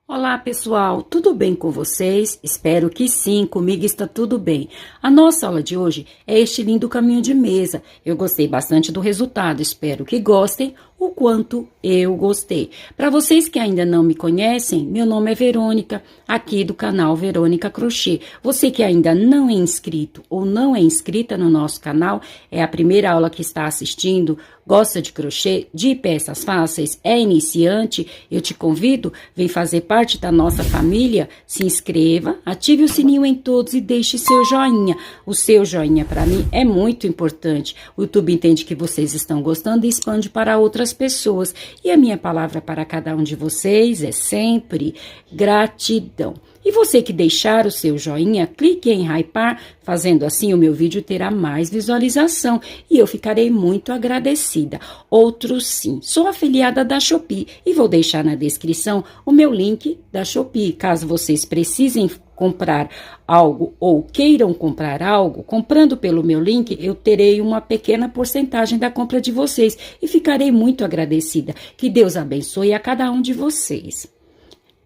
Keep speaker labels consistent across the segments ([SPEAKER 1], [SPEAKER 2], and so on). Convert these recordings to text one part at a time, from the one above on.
[SPEAKER 1] Olá pessoal, tudo bem com vocês? Espero que sim, comigo está tudo bem. A nossa aula de hoje é este lindo caminho de mesa. Eu gostei bastante do resultado, espero que gostem o quanto eu gostei. Para vocês que ainda não me conhecem, meu nome é Verônica, aqui do canal Verônica Crochê. Você que ainda não é inscrito ou não é inscrita no nosso canal, é a primeira aula que está assistindo, gosta de crochê, de peças fáceis, é iniciante, eu te convido, vem fazer parte da nossa família, se inscreva, ative o sininho em todos e deixe seu joinha. O seu joinha para mim é muito importante. O YouTube entende que vocês estão gostando e expande para outras pessoas. E a minha palavra para cada um de vocês é sempre gratidão. E você que deixar o seu joinha, clique em hypar, fazendo assim o meu vídeo terá mais visualização e eu ficarei muito agradecida. Outro sim, sou afiliada da Shopee e vou deixar na descrição o meu link da Shopee. Caso vocês precisem comprar algo ou queiram comprar algo, comprando pelo meu link, eu terei uma pequena porcentagem da compra de vocês e ficarei muito agradecida. Que Deus abençoe a cada um de vocês.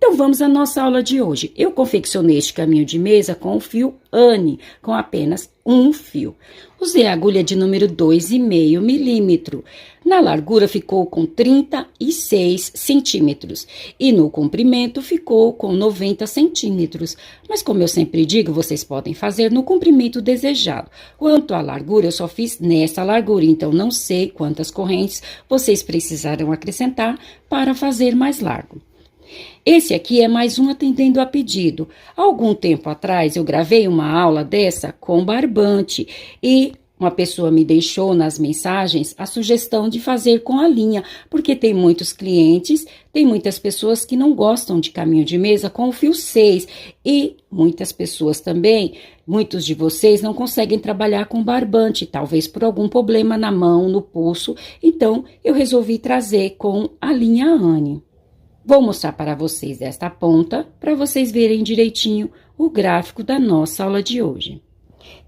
[SPEAKER 1] Então, vamos à nossa aula de hoje. Eu confeccionei este caminho de mesa com o fio Anne, com apenas um fio. Usei a agulha de número 2,5 milímetro. Na largura ficou com 36 centímetros e no comprimento ficou com 90 centímetros. Mas como eu sempre digo, vocês podem fazer no comprimento desejado. Quanto à largura, eu só fiz nessa largura, então não sei quantas correntes vocês precisarão acrescentar para fazer mais largo. Esse aqui é mais um atendendo a pedido. Há algum tempo atrás eu gravei uma aula dessa com barbante e uma pessoa me deixou nas mensagens a sugestão de fazer com a linha, porque tem muitos clientes, tem muitas pessoas que não gostam de caminho de mesa com o fio 6 e muitas pessoas também, muitos de vocês não conseguem trabalhar com barbante, talvez por algum problema na mão, no pulso, então eu resolvi trazer com a linha Anne. Vou mostrar para vocês desta ponta, para vocês verem direitinho o gráfico da nossa aula de hoje.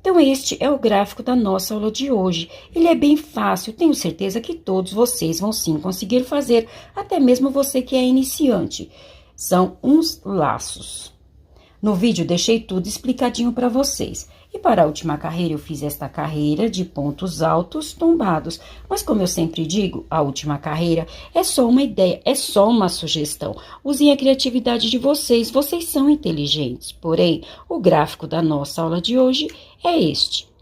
[SPEAKER 1] Então, este é o gráfico da nossa aula de hoje. Ele é bem fácil, tenho certeza que todos vocês vão sim conseguir fazer, até mesmo você que é iniciante. São uns laços. No vídeo, deixei tudo explicadinho para vocês. E para a última carreira, eu fiz esta carreira de pontos altos tombados. Mas como eu sempre digo, a última carreira é só uma ideia, é só uma sugestão. Usem a criatividade de vocês, vocês são inteligentes. Porém, o gráfico da nossa aula de hoje é este.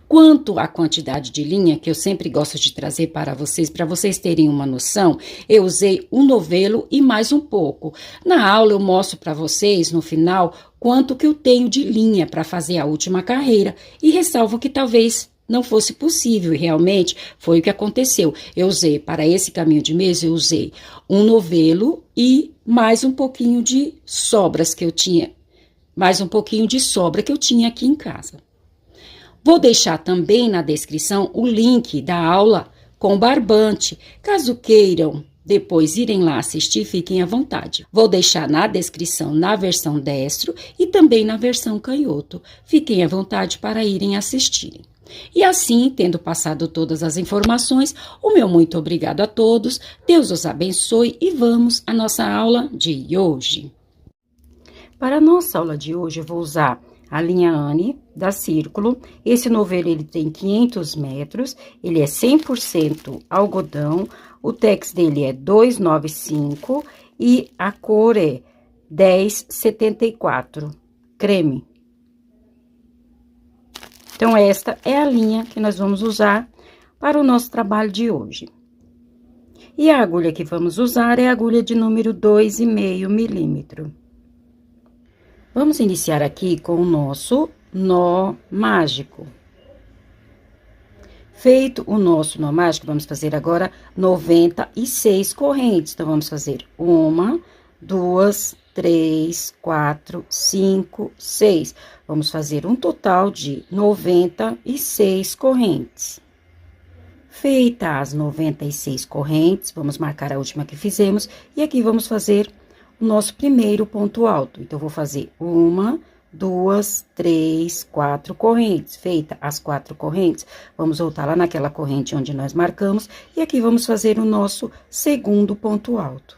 [SPEAKER 1] Quanto à quantidade de linha, que eu sempre gosto de trazer para vocês terem uma noção, eu usei um novelo e mais um pouco. Na aula eu mostro para vocês, no final, quanto que eu tenho de linha para fazer a última carreira e ressalvo que talvez não fosse possível e realmente foi o que aconteceu. Eu usei, para esse caminho de mesa, eu usei um novelo e mais um pouquinho de sobras que eu tinha, mais um pouquinho de sobra que eu tinha aqui em casa. Vou deixar também na descrição o link da aula com barbante. Caso queiram depois irem lá assistir, fiquem à vontade. Vou deixar na descrição na versão destro e também na versão canhoto. Fiquem à vontade para irem assistirem. E assim, tendo passado todas as informações, o meu muito obrigado a todos, Deus os abençoe e vamos à nossa aula de hoje. Para a nossa aula de hoje, eu vou usar a linha Anne da Círculo. Esse novelo ele tem 500 metros, ele é 100% algodão, o tex dele é 295 e a cor é 1074, creme. Então, esta é a linha que nós vamos usar para o nosso trabalho de hoje. E a agulha que vamos usar é a agulha de número 2,5 milímetro. Vamos iniciar aqui com o nosso nó mágico. Feito o nosso nó mágico, vamos fazer agora 96 correntes. Então, vamos fazer 1, 2, 3, 4, 5, 6. Vamos fazer um total de 96 correntes. Feita as 96 correntes, vamos marcar a última que fizemos e aqui vamos fazer o nosso primeiro ponto alto. Então, vou fazer 1, 2, 3, 4 correntes. Feita as 4 correntes, vamos voltar lá naquela corrente onde nós marcamos e aqui vamos fazer o nosso segundo ponto alto.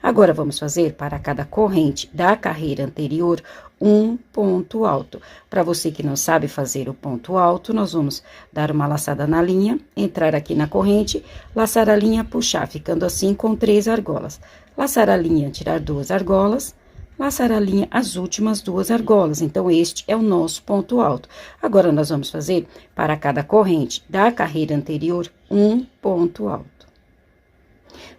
[SPEAKER 1] Agora, vamos fazer para cada corrente da carreira anterior um ponto alto. Para você que não sabe fazer o ponto alto, nós vamos dar uma laçada na linha, entrar aqui na corrente, laçar a linha, puxar, ficando assim com 3 argolas. Laçar a linha, tirar 2 argolas, laçar a linha, as últimas 2 argolas. Então, este é o nosso ponto alto. Agora, nós vamos fazer para cada corrente da carreira anterior um ponto alto.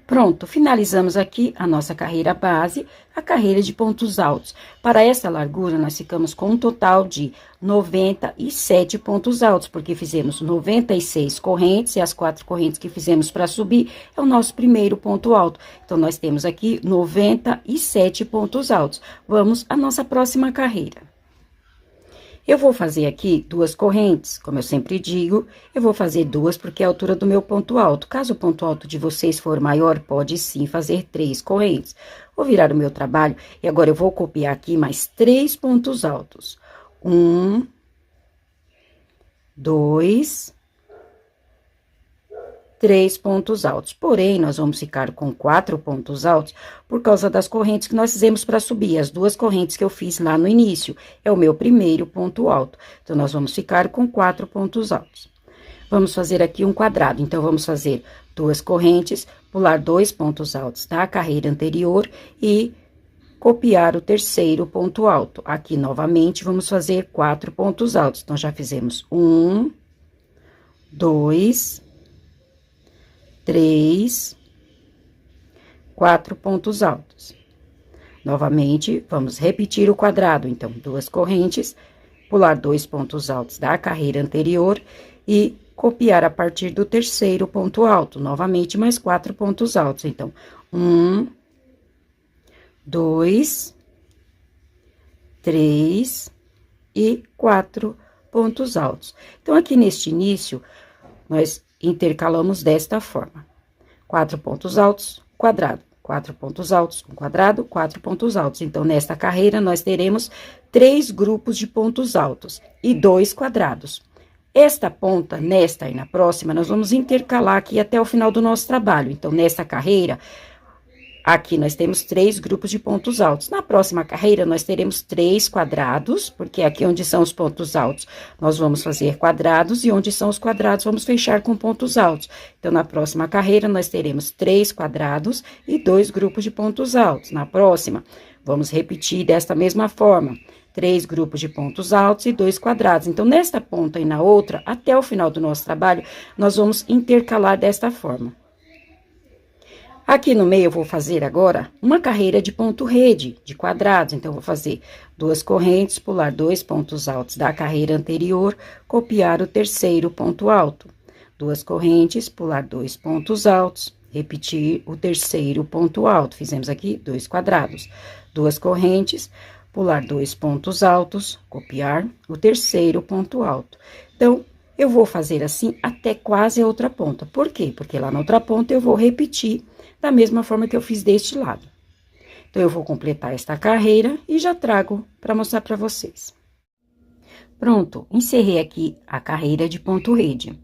[SPEAKER 1] Pronto, finalizamos aqui a nossa carreira base, a carreira de pontos altos. Para essa largura, nós ficamos com um total de 97 pontos altos, porque fizemos 96 correntes, e as 4 correntes que fizemos para subir é o nosso primeiro ponto alto. Então, nós temos aqui 97 pontos altos. Vamos à nossa próxima carreira. Eu vou fazer aqui 2 correntes, como eu sempre digo, eu vou fazer 2 porque é a altura do meu ponto alto. Caso o ponto alto de vocês for maior, pode sim fazer 3 correntes. Vou virar o meu trabalho e agora eu vou copiar aqui mais 3 pontos altos. 1, 2, 3 pontos altos. Porém, nós vamos ficar com 4 pontos altos por causa das correntes que nós fizemos para subir. As 2 correntes que eu fiz lá no início é o meu primeiro ponto alto. Então, nós vamos ficar com 4 pontos altos. Vamos fazer aqui um quadrado. Então, vamos fazer 2 correntes, pular 2 pontos altos da carreira anterior e copiar o terceiro ponto alto. Aqui, novamente, vamos fazer 4 pontos altos. Então, já fizemos 1, 2, 3, 4 pontos altos. Novamente, vamos repetir o quadrado. Então, 2 correntes, pular 2 pontos altos da carreira anterior e copiar a partir do terceiro ponto alto. Novamente, mais 4 pontos altos. Então, 1, 2, 3 e 4 pontos altos. Então, aqui neste início, nós intercalamos desta forma: 4 pontos altos, quadrado, 4 pontos altos, um quadrado, 4 pontos altos. Então, nesta carreira, nós teremos 3 grupos de pontos altos e 2 quadrados. Esta ponta, nesta e na próxima, nós vamos intercalar aqui até o final do nosso trabalho. Então, nesta carreira, aqui nós temos 3 grupos de pontos altos. Na próxima carreira, nós teremos 3 quadrados, porque aqui onde são os pontos altos, nós vamos fazer quadrados, e onde são os quadrados, vamos fechar com pontos altos. Então, na próxima carreira, nós teremos 3 quadrados e 2 grupos de pontos altos. Na próxima, vamos repetir desta mesma forma: 3 grupos de pontos altos e 2 quadrados. Então, nesta ponta e na outra, até o final do nosso trabalho, nós vamos intercalar desta forma. Aqui no meio, eu vou fazer agora uma carreira de ponto rede, de quadrados. Então, eu vou fazer 2 correntes, pular 2 pontos altos da carreira anterior, copiar o terceiro ponto alto. 2 correntes, pular 2 pontos altos, repetir o terceiro ponto alto. Fizemos aqui 2 quadrados. 2 correntes, pular 2 pontos altos, copiar o terceiro ponto alto. Então, eu vou fazer assim até quase a outra ponta. Por quê? Porque lá na outra ponta eu vou repetir da mesma forma que eu fiz deste lado. Então, eu vou completar esta carreira e já trago para mostrar para vocês. Pronto, encerrei aqui a carreira de ponto rede.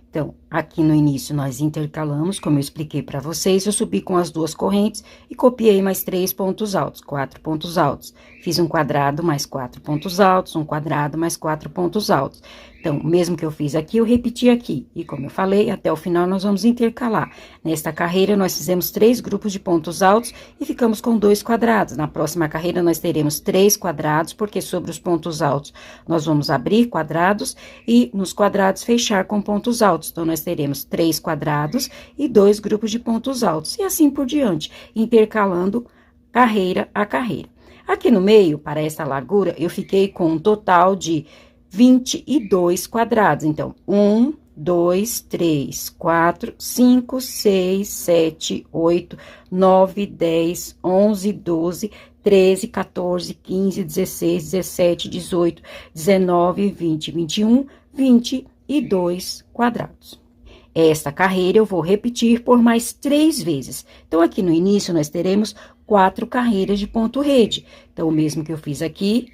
[SPEAKER 1] Então, aqui no início, nós intercalamos, como eu expliquei para vocês, eu subi com as 2 correntes e copiei mais 3 pontos altos, 4 pontos altos. Fiz um quadrado, mais 4 pontos altos, um quadrado, mais 4 pontos altos. Então, o mesmo que eu fiz aqui, eu repeti aqui. E como eu falei, até o final nós vamos intercalar. Nesta carreira, nós fizemos 3 grupos de pontos altos e ficamos com 2 quadrados. Na próxima carreira, nós teremos 3 quadrados, porque sobre os pontos altos, nós vamos abrir quadrados e nos quadrados fechar com pontos altos. Então, nós teremos 3 quadrados e 2 grupos de pontos altos. E assim por diante, intercalando carreira a carreira. Aqui no meio, para essa largura, eu fiquei com um total de 22 quadrados. Então, 1, 2, 3, 4, 5, 6, 7, 8, 9, 10, 11, 12, 13, 14, 15, 16, 17, 18, 19, 20, 21, 22 quadrados. Esta carreira eu vou repetir por mais 3 vezes. Então, aqui no início, nós teremos 4 carreiras de ponto rede. Então, o mesmo que eu fiz aqui,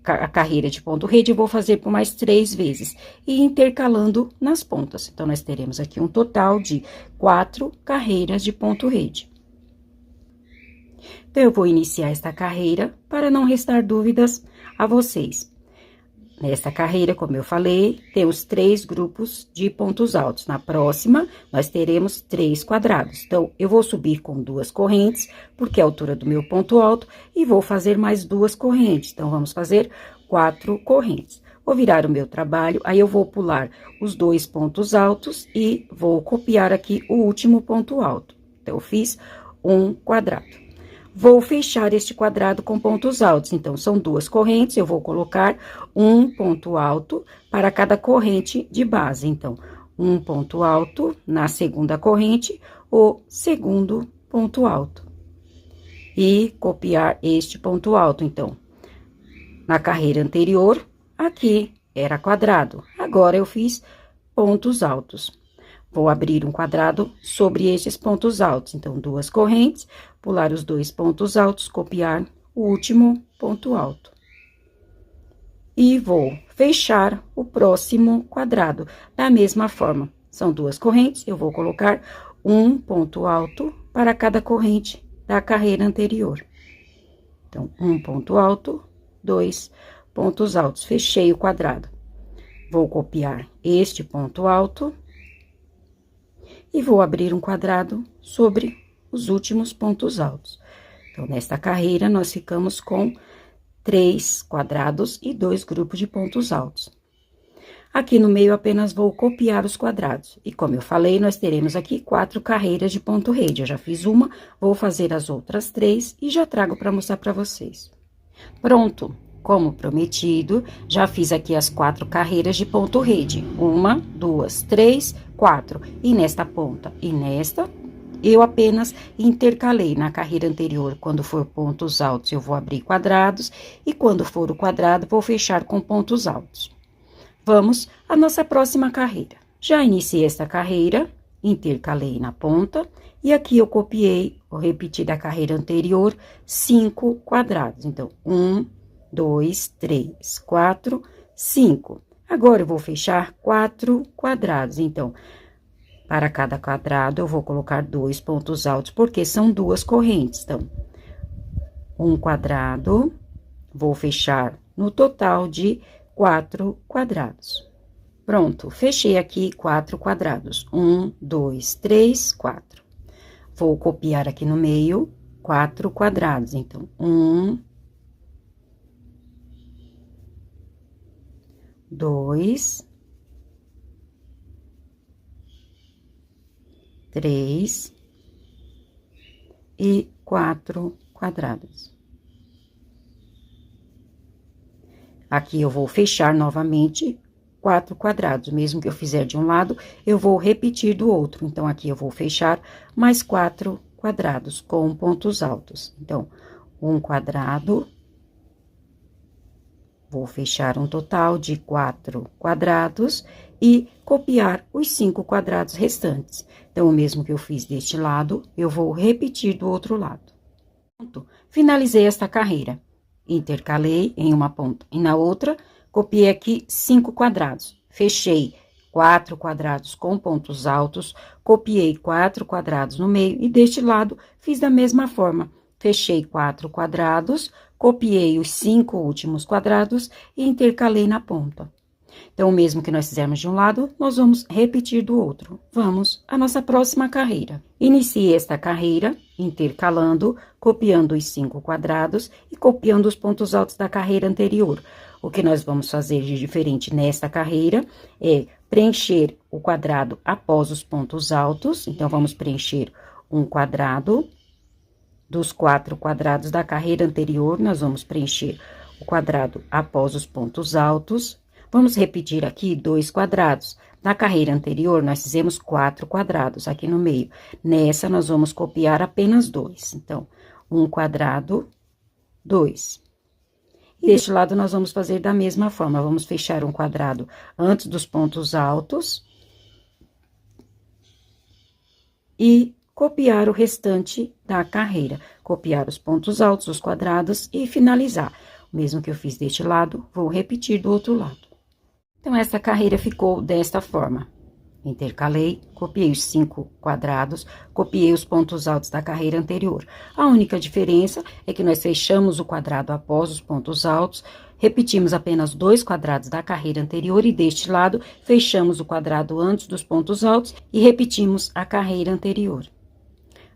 [SPEAKER 1] a carreira de ponto rede, eu vou fazer por mais 3 vezes. E intercalando nas pontas. Então, nós teremos aqui um total de 4 carreiras de ponto rede. Então, eu vou iniciar esta carreira para não restar dúvidas a vocês. Nessa carreira, como eu falei, temos 3 grupos de pontos altos. Na próxima, nós teremos 3 quadrados. Então, eu vou subir com 2 correntes, porque é a altura do meu ponto alto, e vou fazer mais 2 correntes. Então, vamos fazer 4 correntes. Vou virar o meu trabalho, aí eu vou pular os 2 pontos altos e vou copiar aqui o último ponto alto. Então, eu fiz um quadrado. Vou fechar este quadrado com pontos altos, então, são 2 correntes, eu vou colocar um ponto alto para cada corrente de base. Então, um ponto alto na segunda corrente, o segundo ponto alto. E copiar este ponto alto, então. Na carreira anterior, aqui era quadrado, agora eu fiz pontos altos. Vou abrir um quadrado sobre estes pontos altos. Então, 2 correntes, pular os 2 pontos altos, copiar o último ponto alto. E vou fechar o próximo quadrado. Da mesma forma, são 2 correntes, eu vou colocar um ponto alto para cada corrente da carreira anterior. Então, um ponto alto, 2 pontos altos. Fechei o quadrado. Vou copiar este ponto alto. E vou abrir um quadrado sobre os últimos pontos altos. Então, nesta carreira, nós ficamos com 3 quadrados e 2 grupos de pontos altos. Aqui no meio, apenas vou copiar os quadrados. E como eu falei, nós teremos aqui 4 carreiras de ponto rede. Eu já fiz uma, vou fazer as outras 3 e já trago para mostrar para vocês. Pronto! Como prometido, já fiz aqui as 4 carreiras de ponto rede. 1, 2, 3, 4. E nesta ponta e nesta, eu apenas intercalei na carreira anterior. Quando for pontos altos, eu vou abrir quadrados. E quando for o quadrado, vou fechar com pontos altos. Vamos à nossa próxima carreira. Já iniciei esta carreira, intercalei na ponta. E aqui eu copiei, vou repetir da carreira anterior, 5 quadrados. Então, 1, 2, 3, 4, 5. Agora, eu vou fechar 4 quadrados. Então, para cada quadrado, eu vou colocar 2 pontos altos, porque são 2 correntes. Então, um quadrado, vou fechar no total de 4 quadrados. Pronto, fechei aqui 4 quadrados. 1, 2, 3, 4. Vou copiar aqui no meio 4 quadrados. Então, 1, 2, 3 e 4 quadrados. Aqui eu vou fechar novamente 4 quadrados. Mesmo que eu fizer de um lado, eu vou repetir do outro. Então, aqui eu vou fechar mais 4 quadrados com pontos altos. Então, um quadrado. Vou fechar um total de 4 quadrados e copiar os 5 quadrados restantes. Então, o mesmo que eu fiz deste lado, eu vou repetir do outro lado. Pronto, finalizei esta carreira. Intercalei em uma ponta e na outra, copiei aqui 5 quadrados. Fechei 4 quadrados com pontos altos, copiei 4 quadrados no meio e deste lado, fiz da mesma forma. Fechei 4 quadrados, copiei os 5 últimos quadrados e intercalei na ponta. Então, o mesmo que nós fizemos de um lado, nós vamos repetir do outro. Vamos à nossa próxima carreira. Iniciei esta carreira intercalando, copiando os 5 quadrados e copiando os pontos altos da carreira anterior. O que nós vamos fazer de diferente nesta carreira é preencher o quadrado após os pontos altos. Então, vamos preencher um quadrado. Dos 4 quadrados da carreira anterior, nós vamos preencher o quadrado após os pontos altos. Vamos repetir aqui 2 quadrados. Na carreira anterior, nós fizemos 4 quadrados aqui no meio. Nessa, nós vamos copiar apenas 2. Então, um quadrado, 2. E deste lado, nós vamos fazer da mesma forma. Vamos fechar um quadrado antes dos pontos altos. E copiar o restante da carreira. Copiar os pontos altos, os quadrados e finalizar. O mesmo que eu fiz deste lado, vou repetir do outro lado. Então, essa carreira ficou desta forma. Intercalei, copiei os 5 quadrados, copiei os pontos altos da carreira anterior. A única diferença é que nós fechamos o quadrado após os pontos altos, repetimos apenas 2 quadrados da carreira anterior e deste lado fechamos o quadrado antes dos pontos altos e repetimos a carreira anterior.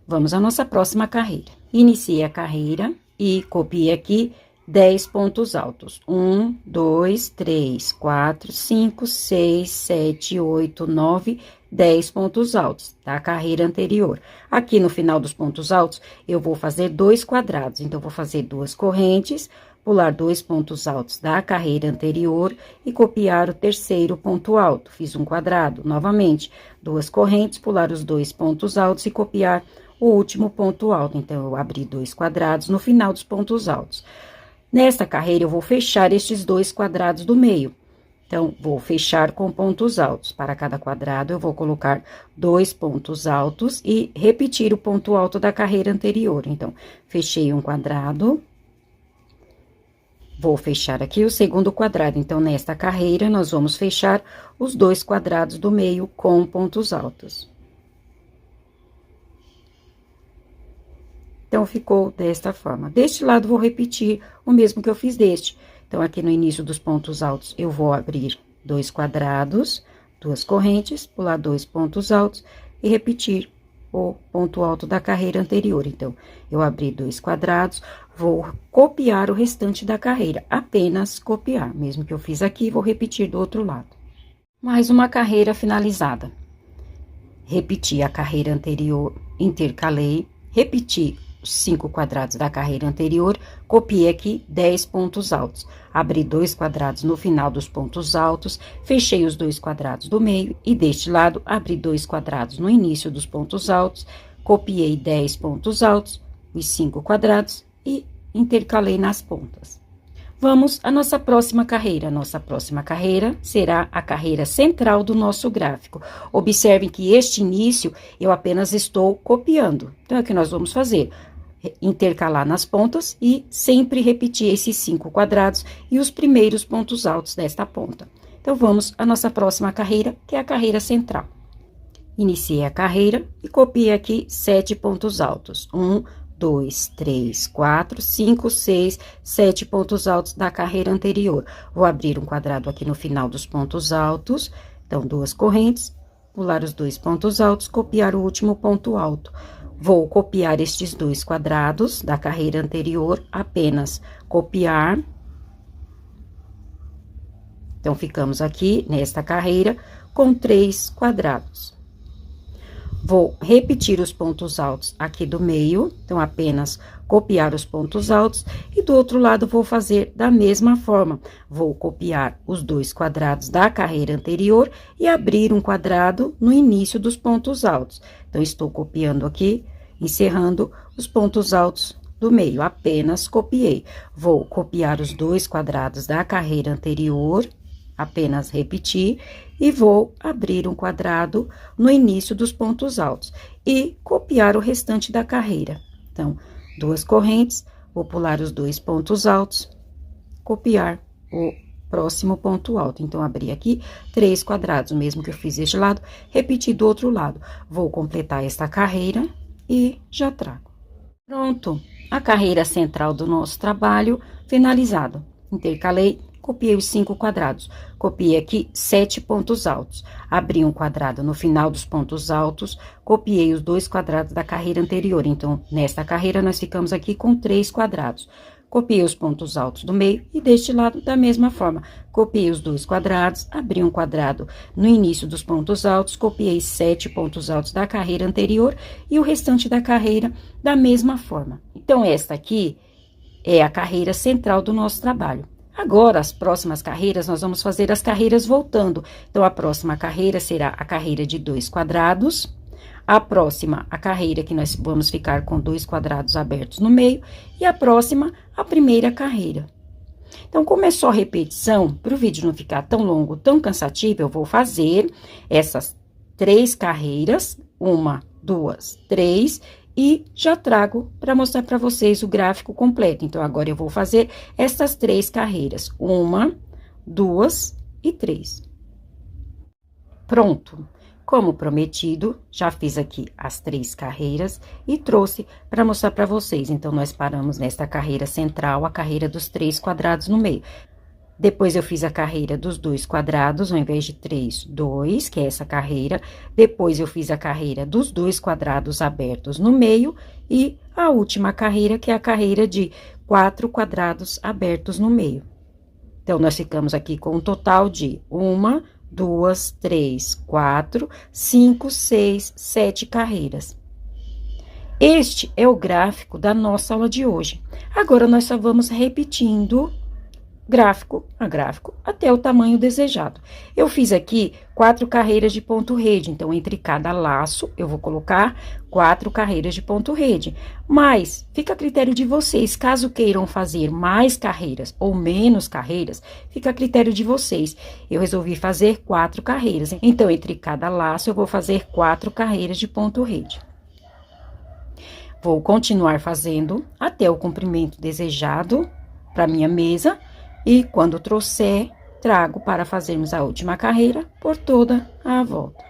[SPEAKER 1] Vamos à nossa próxima carreira. Iniciei a carreira e copiei aqui 10 pontos altos. 1, 2, 3, 4, 5, 6, 7, 8, 9, 10 pontos altos da carreira anterior. Aqui no final dos pontos altos, eu vou fazer 2 quadrados. Então, vou fazer 2 correntes, pular 2 pontos altos da carreira anterior e copiar o terceiro ponto alto. Fiz um quadrado. Novamente, 2 correntes, pular os 2 pontos altos e copiar o último ponto alto. Então, eu abri 2 quadrados no final dos pontos altos. Nesta carreira, eu vou fechar estes 2 quadrados do meio. Então, vou fechar com pontos altos. Para cada quadrado, eu vou colocar 2 pontos altos e repetir o ponto alto da carreira anterior. Então, fechei um quadrado. Vou fechar aqui o segundo quadrado. Então, nesta carreira, nós vamos fechar os 2 quadrados do meio com pontos altos. Então, ficou desta forma. Deste lado, vou repetir o mesmo que eu fiz deste. Então, aqui no início dos pontos altos, eu vou abrir 2 quadrados, 2 correntes, pular 2 pontos altos e repetir o ponto alto da carreira anterior. Então, eu abri 2 quadrados, vou copiar o restante da carreira, apenas copiar. Mesmo que eu fiz aqui, vou repetir do outro lado. Mais uma carreira finalizada. Repeti a carreira anterior, intercalei, repeti os 5 quadrados da carreira anterior, copiei aqui 10 pontos altos. Abri 2 quadrados no final dos pontos altos, fechei os 2 quadrados do meio e deste lado abri 2 quadrados no início dos pontos altos, copiei 10 pontos altos, os 5 quadrados e intercalei nas pontas. Vamos à nossa próxima carreira. Nossa próxima carreira será a carreira central do nosso gráfico. Observem que este início eu apenas estou copiando. Então, é o que nós vamos fazer. Intercalar nas pontas e sempre repetir esses 5 quadrados e os primeiros pontos altos desta ponta. Então, vamos à nossa próxima carreira, que é a carreira central. Iniciei a carreira e copiei aqui 7 pontos altos. 1, 2, 3, 4, 5, 6, 7 pontos altos da carreira anterior. Vou abrir um quadrado aqui no final dos pontos altos. Então, 2 correntes, pular os 2 pontos altos, copiar o último ponto alto. Vou copiar estes 2 quadrados da carreira anterior, apenas copiar. Então, ficamos aqui nesta carreira com 3 quadrados. Vou repetir os pontos altos aqui do meio, então, apenas copiar os pontos altos, e do outro lado, vou fazer da mesma forma. Vou copiar os 2 quadrados da carreira anterior e abrir um quadrado no início dos pontos altos. Então, estou copiando aqui, encerrando os pontos altos do meio, apenas copiei. Vou copiar os 2 quadrados da carreira anterior, apenas repetir, e vou abrir um quadrado no início dos pontos altos e copiar o restante da carreira. Então, 2 correntes, vou pular os 2 pontos altos, copiar o próximo ponto alto. Então, abri aqui 3 quadrados, o mesmo que eu fiz deste lado, repeti do outro lado. Vou completar esta carreira e já trago. Pronto, a carreira central do nosso trabalho finalizado. Intercalei, copiei os 5 quadrados, copiei aqui 7 pontos altos, abri um quadrado no final dos pontos altos, copiei os 2 quadrados da carreira anterior. Então, nesta carreira, nós ficamos aqui com 3 quadrados. Copiei os pontos altos do meio e deste lado da mesma forma. Copiei os 2 quadrados, abri um quadrado no início dos pontos altos, copiei 7 pontos altos da carreira anterior e o restante da carreira da mesma forma. Então, esta aqui é a carreira central do nosso trabalho. Agora, as próximas carreiras, nós vamos fazer as carreiras voltando. Então, a próxima carreira será a carreira de 2 quadrados. A próxima, a carreira que nós vamos ficar com 2 quadrados abertos no meio. E a próxima, a primeira carreira. Então, como é só repetição, para o vídeo não ficar tão longo, tão cansativo, eu vou fazer essas 3 carreiras. 1, 2, 3... E já trago para mostrar para vocês o gráfico completo. Então, agora eu vou fazer essas 3 carreiras. 1, 2 e 3. Pronto. Como prometido, já fiz aqui as 3 carreiras e trouxe para mostrar para vocês. Então, nós paramos nesta carreira central, a carreira dos 3 quadrados no meio. Depois, eu fiz a carreira dos 2 quadrados, ao invés de 3, 2, que é essa carreira. Depois, eu fiz a carreira dos 2 quadrados abertos no meio. E a última carreira, que é a carreira de 4 quadrados abertos no meio. Então, nós ficamos aqui com um total de 1, 2, 3, 4, 5, 6, 7 carreiras. Este é o gráfico da nossa aula de hoje. Agora, nós só vamos repetindo gráfico a gráfico até o tamanho desejado. Eu fiz aqui 4 carreiras de ponto rede, então, entre cada laço, eu vou colocar 4 carreiras de ponto rede. Mas, fica a critério de vocês, caso queiram fazer mais carreiras ou menos carreiras, fica a critério de vocês. Eu resolvi fazer 4 carreiras, então, entre cada laço, eu vou fazer 4 carreiras de ponto rede. Vou continuar fazendo até o comprimento desejado para minha mesa. E quando trouxer, trago para fazermos a última carreira por toda a volta.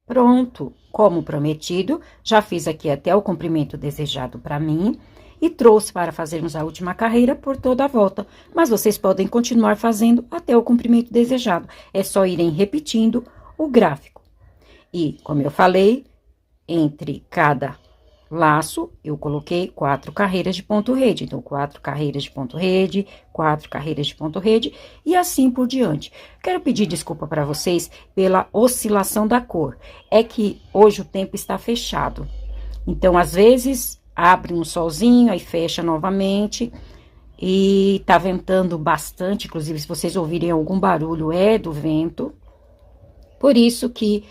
[SPEAKER 1] Pronto, como prometido, já fiz aqui até o comprimento desejado para mim e trouxe para fazermos a última carreira por toda a volta. Mas vocês podem continuar fazendo até o comprimento desejado. É só irem repetindo o gráfico. E, como eu falei, entre cada laço, eu coloquei 4 carreiras de ponto rede. Então, 4 carreiras de ponto rede, 4 carreiras de ponto rede e assim por diante. Quero pedir desculpa para vocês pela oscilação da cor. É que hoje o tempo está fechado. Então, às vezes, abre um solzinho, aí fecha novamente. E tá ventando bastante, inclusive, se vocês ouvirem algum barulho, é do vento. Por isso que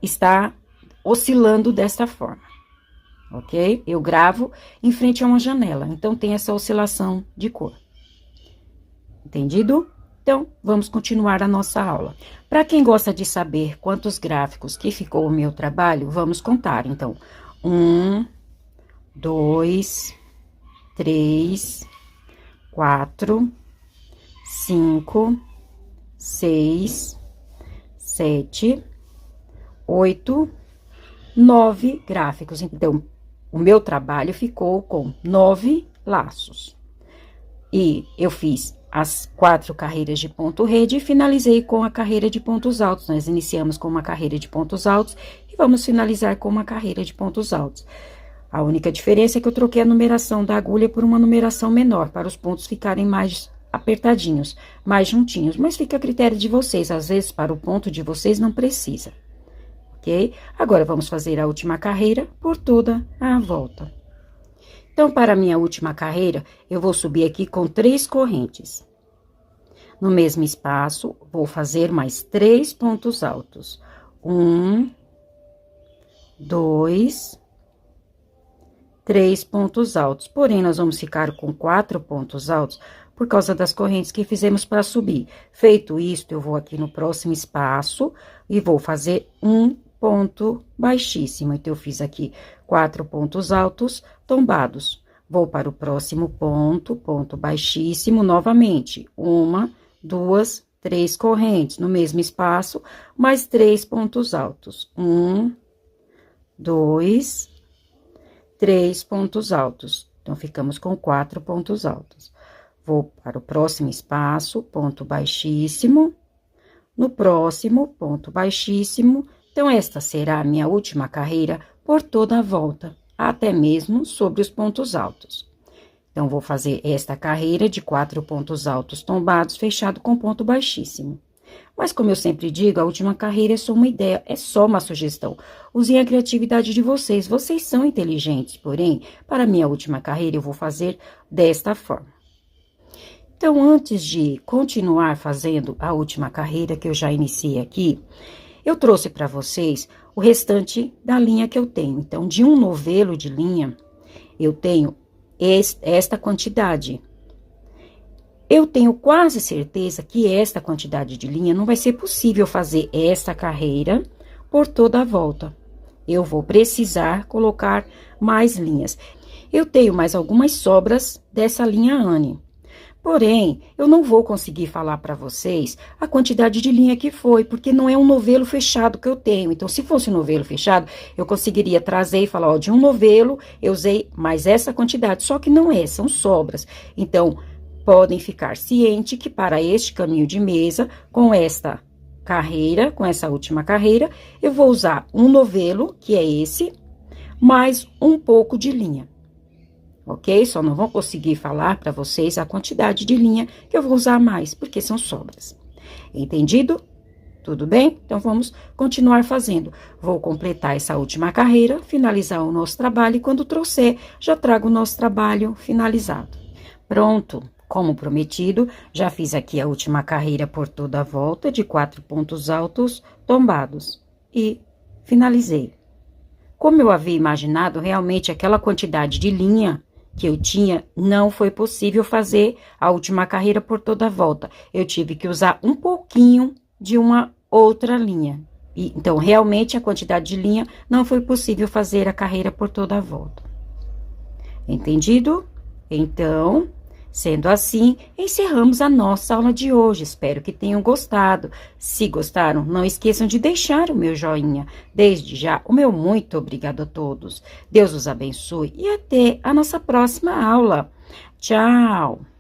[SPEAKER 1] está oscilando desta forma. Ok? Eu gravo em frente a uma janela, então tem essa oscilação de cor. Entendido? Então, vamos continuar a nossa aula. Para quem gosta de saber quantos gráficos que ficou o meu trabalho, vamos contar. Então, 1, 2, 3, 4, 5, 6, 7, 8, 9 gráficos. Então, o meu trabalho ficou com 9 laços. E eu fiz as 4 carreiras de ponto rede e finalizei com a carreira de pontos altos. Nós iniciamos com uma carreira de pontos altos e vamos finalizar com uma carreira de pontos altos. A única diferença é que eu troquei a numeração da agulha por uma numeração menor, para os pontos ficarem mais apertadinhos, mais juntinhos. Mas fica a critério de vocês, às vezes para o ponto de vocês não precisa. Ok? Agora, vamos fazer a última carreira por toda a volta. Então, para a minha última carreira, eu vou subir aqui com 3 correntes. No mesmo espaço, vou fazer mais 3 pontos altos. 1, 2, 3 pontos altos. Porém, nós vamos ficar com 4 pontos altos por causa das correntes que fizemos para subir. Feito isto, eu vou aqui no próximo espaço e vou fazer um ponto baixíssimo. Então, eu fiz aqui 4 pontos altos tombados. Vou para o próximo ponto, ponto baixíssimo, novamente. 1, 2, 3 correntes no mesmo espaço, mais 3 pontos altos. 1, 2, 3 pontos altos. Então, ficamos com 4 pontos altos. Vou para o próximo espaço, ponto baixíssimo. No próximo, ponto baixíssimo. Então, esta será a minha última carreira por toda a volta, até mesmo sobre os pontos altos. Então, vou fazer esta carreira de 4 pontos altos tombados, fechado com ponto baixíssimo. Mas, como eu sempre digo, a última carreira é só uma ideia, é só uma sugestão. Usem a criatividade de vocês, vocês são inteligentes, porém, para a minha última carreira, eu vou fazer desta forma. Então, antes de continuar fazendo a última carreira que eu já iniciei aqui, eu trouxe para vocês o restante da linha que eu tenho. Então, de um novelo de linha, eu tenho esta quantidade. Eu tenho quase certeza que esta quantidade de linha não vai ser possível fazer esta carreira por toda a volta. Eu vou precisar colocar mais linhas. Eu tenho mais algumas sobras dessa linha Anne. Porém, eu não vou conseguir falar para vocês a quantidade de linha que foi, porque não é um novelo fechado que eu tenho. Então, se fosse um novelo fechado, eu conseguiria trazer e falar, ó, de um novelo eu usei mais essa quantidade, só que não é, são sobras. Então, podem ficar cientes que para este caminho de mesa, com esta carreira, com essa última carreira, eu vou usar um novelo, que é esse, mais um pouco de linha. Ok? Só não vou conseguir falar para vocês a quantidade de linha que eu vou usar mais, porque são sobras. Entendido? Tudo bem? Então, vamos continuar fazendo. Vou completar essa última carreira, finalizar o nosso trabalho, e quando trouxer, já trago o nosso trabalho finalizado. Pronto! Como prometido, já fiz aqui a última carreira por toda a volta, de 4 pontos altos tombados. E finalizei. Como eu havia imaginado, realmente aquela quantidade de linha que eu tinha, não foi possível fazer a última carreira por toda a volta. Eu tive que usar um pouquinho de uma outra linha. Então, realmente, a quantidade de linha não foi possível fazer a carreira por toda a volta. Entendido? Então, sendo assim, encerramos a nossa aula de hoje. Espero que tenham gostado. Se gostaram, não esqueçam de deixar o meu joinha. Desde já, o meu muito obrigado a todos. Deus os abençoe e até a nossa próxima aula. Tchau!